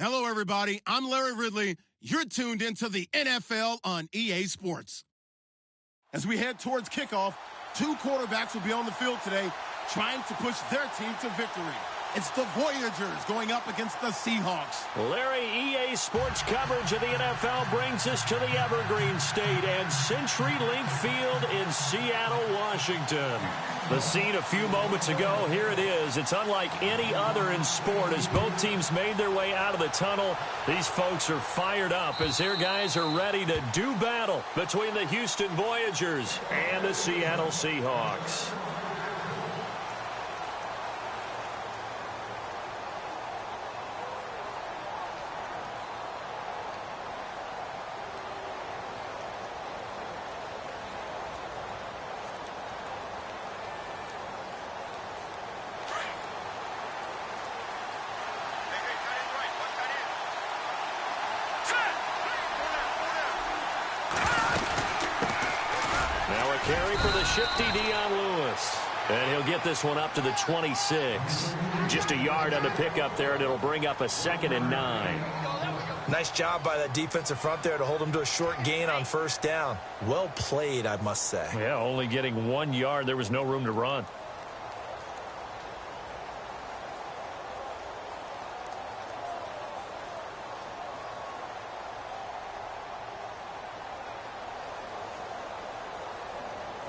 Hello, everybody. I'm Larry Ridley. You're tuned into the NFL on EA Sports. As we head towards kickoff, two quarterbacks will be on the field today trying to push their team to victory. It's the Voyagers going up against the Seahawks. Larry, EA Sports coverage of the NFL brings us to the Evergreen State and CenturyLink Field in Seattle, Washington. The scene a few moments ago, here it is. It's unlike any other in sport as both teams made their way out of the tunnel. These folks are fired up as their guys are ready to do battle between the Houston Voyagers and the Seattle Seahawks. Carry for the shifty Dion Lewis. And he'll get this one up to the 26. Just a yard on the pickup there, and it'll bring up a 2nd and 9. Nice job by that defensive front there to hold him to a short gain on first down. Well played, I must say. Yeah, only getting 1 yard. There was no room to run.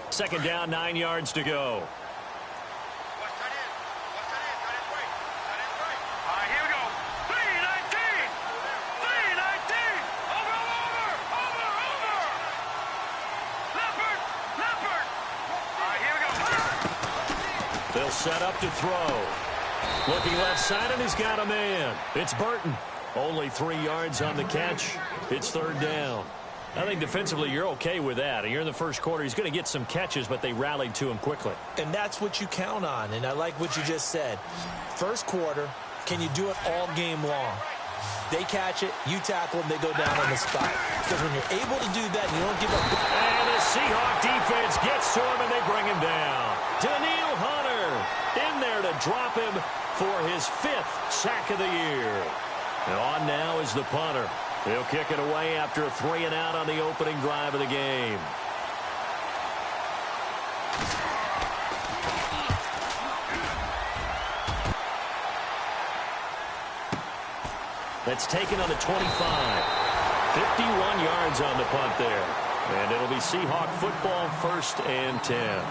Second down, 9 yards to go. Here we go. 319. 319. Over. Leopard. Here we go. They'll set up to throw. Looking left side, and he's got a man. It's Burton. Only 3 yards on the catch. It's third down. I think defensively you're okay with that. You're in the first quarter. He's going to get some catches, but they rallied to him quickly. And that's what you count on, and I like what you just said. First quarter, can you do it all game long? They catch it, you tackle them, they go down on the spot. Because when you're able to do that, you don't give up. And the Seahawk defense gets to him, and they bring him down. Daniil Hunter in there to drop him for his 5th sack of the year. And on now is the punter. He'll kick it away after a 3 and out on the opening drive of the game. That's taken on the 25. 51 yards on the punt there. And it'll be Seahawk football, 1st and 10.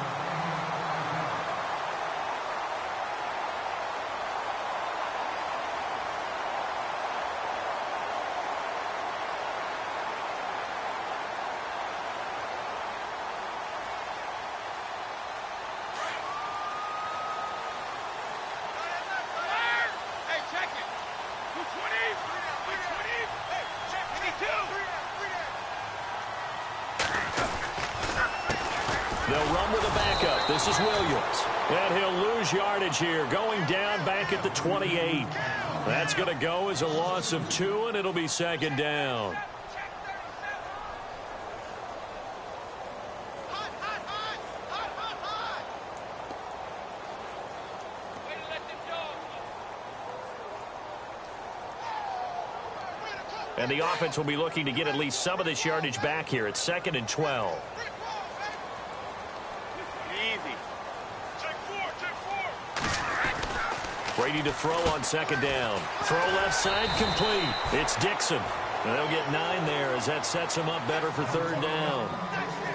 They'll run with a backup. This is Williams. And he'll lose yardage here, going down back at the 28. That's going to go as a loss of 2, and it'll be 2nd down. And the offense will be looking to get at least some of this yardage back here. It's 2nd and 12. Brady to throw on 2nd down. Throw left side complete. It's Dixon. And they'll get 9 there as that sets him up better for 3rd down.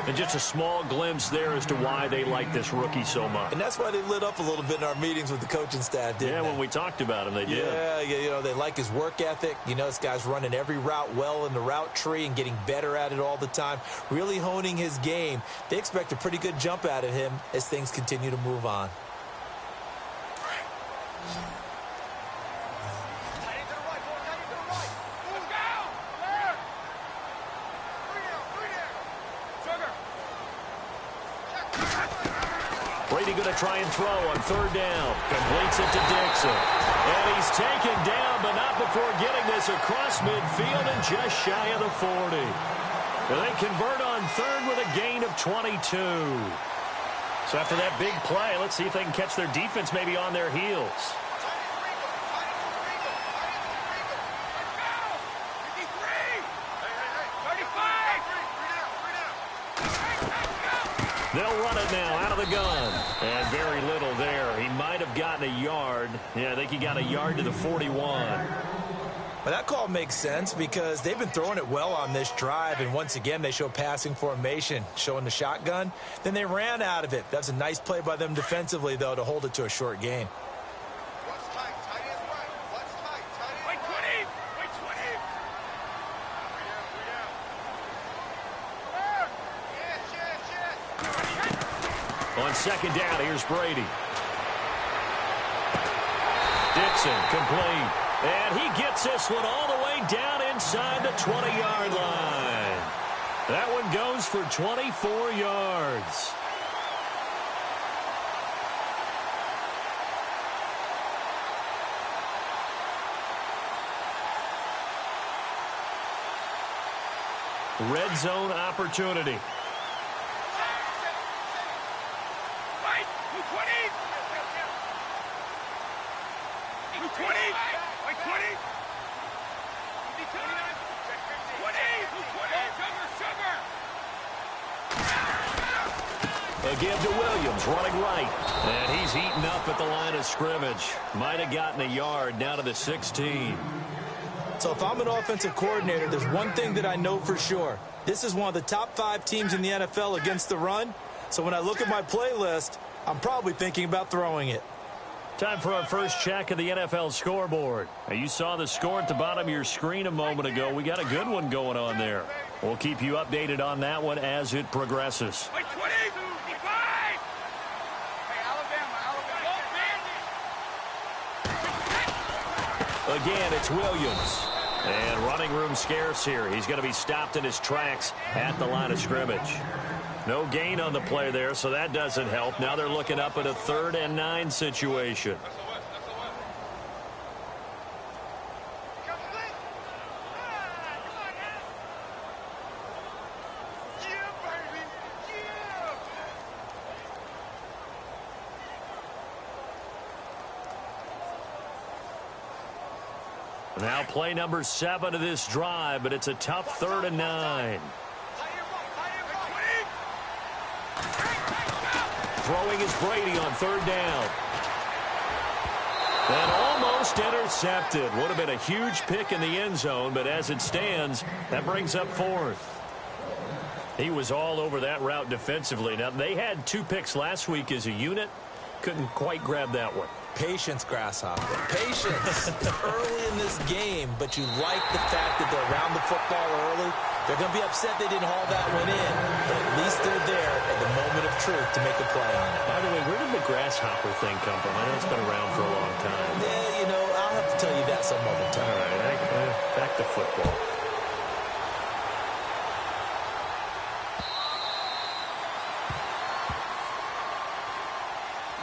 And just a small glimpse there as to why they like this rookie so much. And that's why they lit up a little bit in our meetings with the coaching staff, didn't they? When we talked about him, they did. Yeah, you know, they like his work ethic. You know, this guy's running every route well in the route tree and getting better at it all the time, really honing his game. They expect a pretty good jump out of him as things continue to move on. Brady going to try and throw on 3rd down. Completes it to Dixon. And he's taken down, but not before getting this across midfield and just shy of the 40. And they convert on 3rd with a gain of 22. So after that big play, let's see if they can catch their defense maybe on their heels. They'll run it now out of the gun. And very little there. He might have gotten a yard. Yeah, I think he got a yard to the 41. Well, that call makes sense because they've been throwing it well on this drive, and once again they show passing formation, showing the shotgun. Then they ran out of it. That's a nice play by them defensively, though, to hold it to a short gain. On second down, here's Brady. Dixon, complete. And he gets this one all the way down inside the 20-yard line. That one goes for 24 yards. Red zone opportunity. A give to Williams, running right. And he's eaten up at the line of scrimmage. Might have gotten a yard down to the 16. So if I'm an offensive coordinator, there's one thing that I know for sure. This is one of the top 5 teams in the NFL against the run. So when I look at my playlist, I'm probably thinking about throwing it. Time for our first check of the NFL scoreboard. Now, you saw the score at the bottom of your screen a moment ago. We got a good one going on there. We'll keep you updated on that one as it progresses. Again, it's Williams. And running room scarce here. He's going to be stopped in his tracks at the line of scrimmage. No gain on the play there, so that doesn't help. Now they're looking up at a 3rd and 9 situation. Now play number 7 of this drive, but it's a tough 3rd and 9. Throwing is Brady on 3rd down. And almost intercepted. Would have been a huge pick in the end zone, but as it stands, that brings up 4th. He was all over that route defensively. Now, they had 2 picks last week as a unit. Couldn't quite grab that one. Patience, Grasshopper. Patience. Early in this game, but you like the fact that they're around the football early. They're going to be upset they didn't haul that one in, but at least they're there at the moment of truth to make a play on it. By the way, where did the grasshopper thing come from? I know it's been around for a long time. Yeah, you know, I'll have to tell you that some other time. All right, back to football.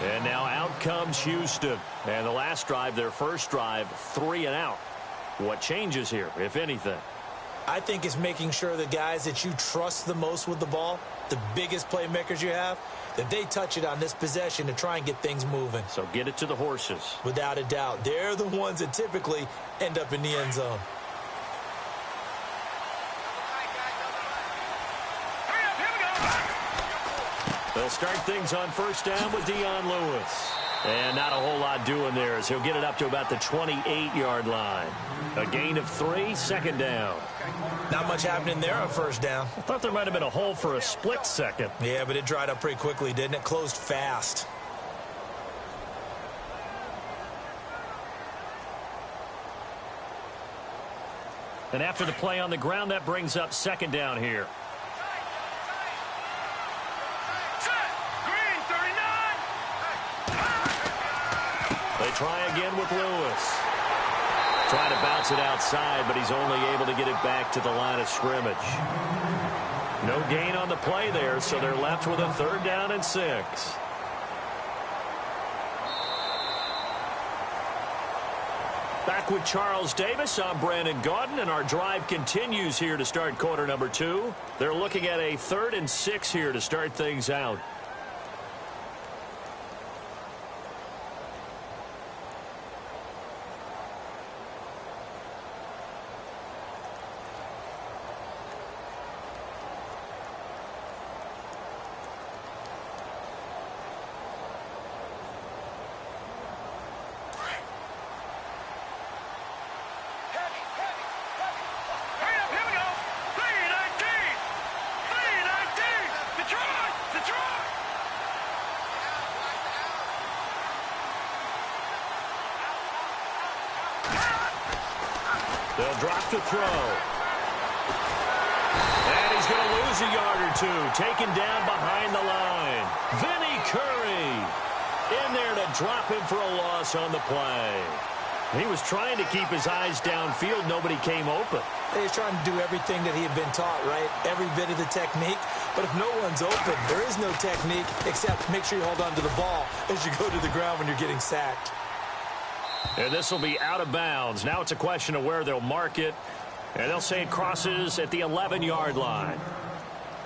And now out comes Houston. And the last drive, their first drive, 3 and out. What changes here, if anything? I think it's making sure the guys that you trust the most with the ball, the biggest playmakers you have, that they touch it on this possession to try and get things moving. So get it to the horses. Without a doubt. They're the ones that typically end up in the end zone. They'll start things on first down with Dion Lewis. And not a whole lot doing there as he'll get it up to about the 28-yard line. A gain of 3, second down. Not much happening there on first down. I thought there might have been a hole for a split second. Yeah, but it dried up pretty quickly, didn't it? Closed fast. And after the play on the ground, that brings up second down here. They try again with Lewis. Trying to bounce it outside, but he's only able to get it back to the line of scrimmage. No gain on the play there, so they're left with a 3rd down and 6. Back with Charles Davis, I'm Brandon Gaudin, and our drive continues here to start quarter number 2. They're looking at a 3rd and 6 here to start things out. Detroit! Detroit! They'll drop to throw. And he's going to lose a yard or two. Taken down behind the line. Vinny Curry in there to drop him for a loss on the play. He was trying to keep his eyes downfield. Nobody came open. He was trying to do everything that he had been taught, right? Every bit of the technique. But if no one's open, there is no technique except make sure you hold on to the ball as you go to the ground when you're getting sacked. And this will be out of bounds. Now it's a question of where they'll mark it. And they'll say it crosses at the 11-yard line.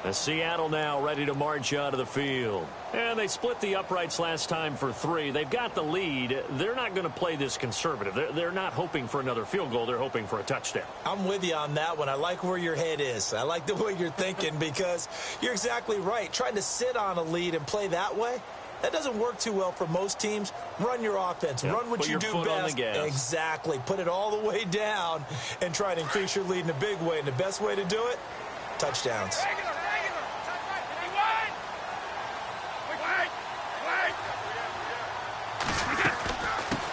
And Seattle now ready to march out of the field. And they split the uprights last time for 3. They've got the lead. They're not going to play this conservative. They're not hoping for another field goal. They're hoping for a touchdown. I'm with you on that one. I like where your head is. I like the way you're thinking because you're exactly right. Trying to sit on a lead and play that way, that doesn't work too well for most teams. Run your offense. Yep. Run what Put you your do foot best. on the gas. Exactly. Put it all the way down and try to increase your lead in a big way. And the best way to do it, touchdowns.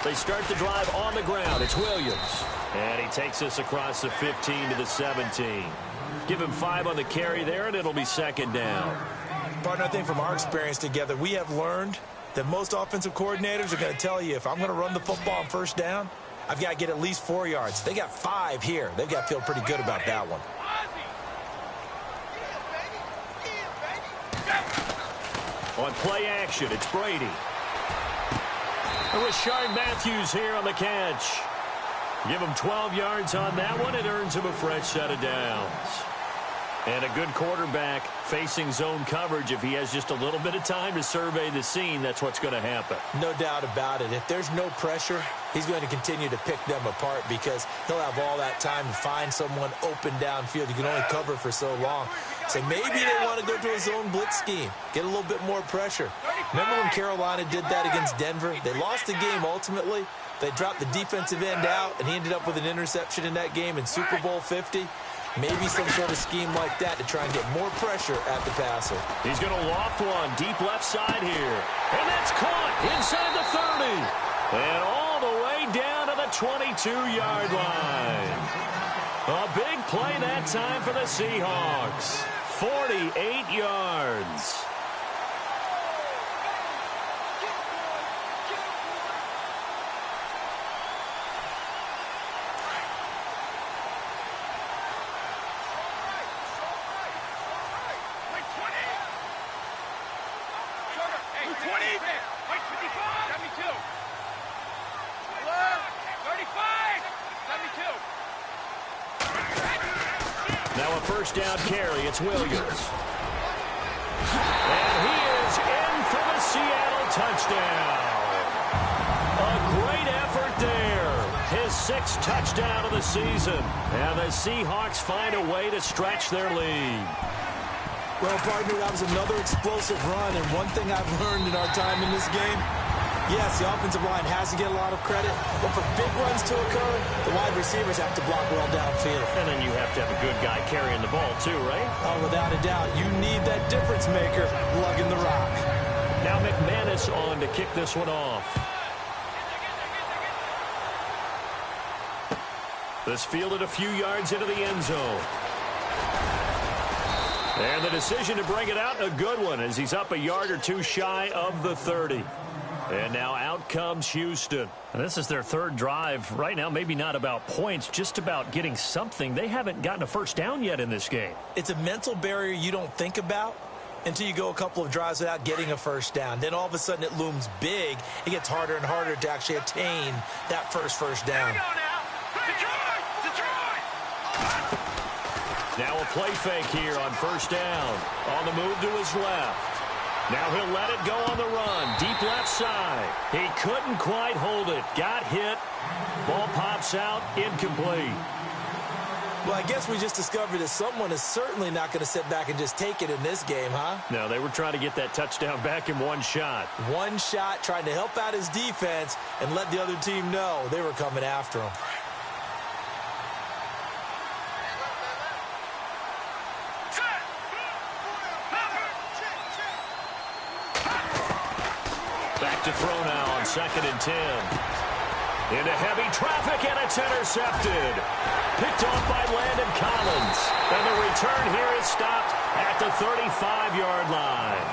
They start the drive on the ground. It's Williams. And he takes us across the 15 to the 17. Give him 5 on the carry there, and it'll be second down. Partner, I think from our experience together, we have learned that most offensive coordinators are going to tell you, if I'm going to run the football on first down, I've got to get at least 4 yards. They got 5 here. They've got to feel pretty good about that one. On play action, it's Brady. Rashard Matthews here on the catch. Give him 12 yards on that one. It earns him a fresh set of downs. And a good quarterback facing zone coverage. If he has just a little bit of time to survey the scene, that's what's going to happen. No doubt about it. If there's no pressure, he's going to continue to pick them apart because he'll have all that time to find someone open downfield. You can only cover for so long. So maybe they want to go to a zone blitz scheme, get a little bit more pressure. Remember when Carolina did that against Denver? They lost the game ultimately. They dropped the defensive end out, and he ended up with an interception in that game in Super Bowl 50. Maybe some sort of scheme like that to try and get more pressure at the passer. He's going to loft one deep left side here. And that's caught inside the 30. And all the way down to the 22-yard line. A big play that time for the Seahawks. 48 yards. Now a first down carry. It's Williams. And he is in for the Seattle touchdown. A great effort there. His 6th touchdown of the season. And the Seahawks find a way to stretch their lead. Well, partner, that was another explosive run. And one thing I've learned in our time in this game, yes, the offensive line has to get a lot of credit, but for big runs to occur, the wide receivers have to block well downfield. And then you have to have a good guy carrying the ball too, right? Oh, without a doubt. You need that difference maker lugging the rock. Now McManus on to kick this one off. This fielded a few yards into the end zone. And the decision to bring it out, a good one, as he's up a yard or two shy of the 30. And now out comes Houston. And this is their 3rd drive. Right now, maybe not about points, just about getting something. They haven't gotten a first down yet in this game. It's a mental barrier you don't think about until you go a couple of drives without getting a first down. Then all of a sudden it looms big. It gets harder and harder to actually attain that first down. Now a play fake here on first down. On the move to his left. Now he'll let it go on the run. Deep left side. He couldn't quite hold it. Got hit. Ball pops out. Incomplete. Well, I guess we just discovered that someone is certainly not going to sit back and just take it in this game, huh? No, they were trying to get that touchdown back in one shot. One shot, trying to help out his defense and let the other team know they were coming after him. Back to throw now on 2nd and 10. Into heavy traffic, and it's intercepted. Picked off by Landon Collins. And the return here is stopped at the 35-yard line.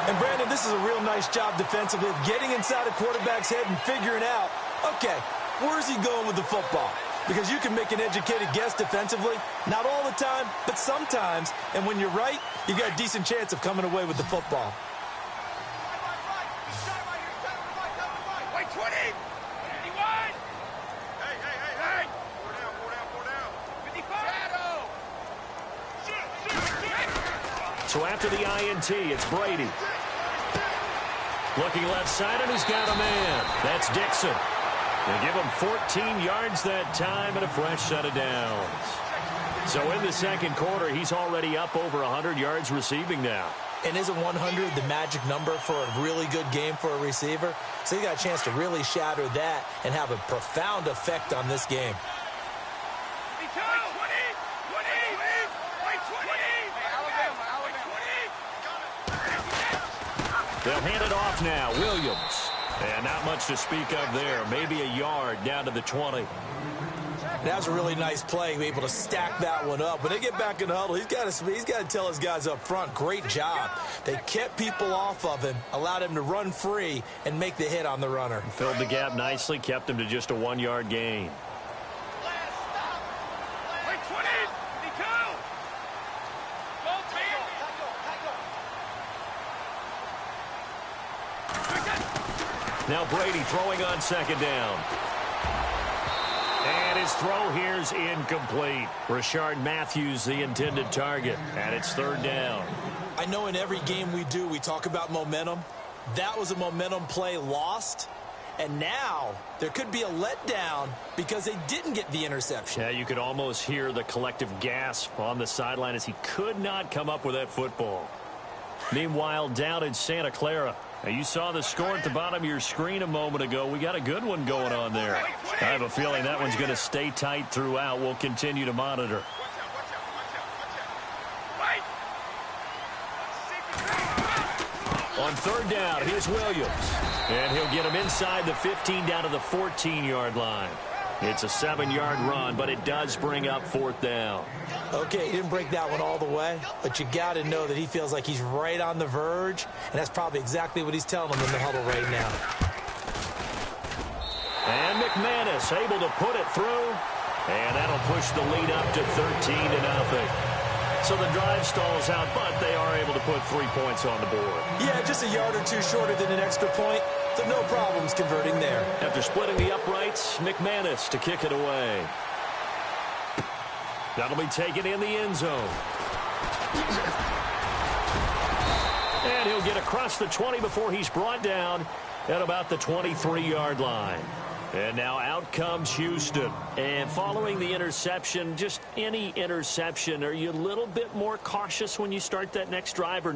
And, Brandon, this is a real nice job defensively of getting inside a quarterback's head and figuring out, okay, where's he going with the football? Because you can make an educated guess defensively. Not all the time, but sometimes. And when you're right, you got a decent chance of coming away with the football. Wait, 20. 51. Hey. 4 down. 55. So after the INT, it's Brady. Looking left side, and he's got a man. That's Dixon. They give him 14 yards that time and a fresh set of downs. So in the second quarter, he's already up over 100 yards receiving now. And isn't 100 the magic number for a really good game for a receiver? So he got a chance to really shatter that and have a profound effect on this game. They'll hand it off now. Williams. And not much to speak of there. Maybe a yard down to the 20. That was a really nice play, able to stack that one up. When they get back in the huddle, he's got to tell his guys up front, great job. They kept people off of him, allowed him to run free, and make the hit on the runner. Filled the gap nicely, kept him to just a 1-yard gain. Now Brady throwing on 2nd down. And his throw here's incomplete. Rashard Matthews, the intended target, and it's 3rd down. I know in every game we do, we talk about momentum. That was a momentum play lost. And now there could be a letdown because they didn't get the interception. Yeah, you could almost hear the collective gasp on the sideline as he could not come up with that football. Meanwhile, down in Santa Clara. Now, you saw the score at the bottom of your screen a moment ago. We got a good one going on there. I have a feeling that one's going to stay tight throughout. We'll continue to monitor. On 3rd down, here's Williams. And he'll get him inside the 15 down to the 14-yard line. It's a 7-yard run, but it does bring up 4th down. Okay, he didn't break that one all the way, but you got to know that he feels like he's right on the verge, and that's probably exactly what he's telling them in the huddle right now. And McManus able to put it through, and that'll push the lead up to 13-0. So the drive stalls out, but they are able to put 3 points on the board. Yeah, just a yard or two shorter than an extra point, so no problems converting there. After splitting the uprights, McManus to kick it away. That'll be taken in the end zone. And he'll get across the 20 before he's brought down at about the 23-yard line. And now out comes Houston. And following the interception, just any interception, are you a little bit more cautious when you start that next drive? Or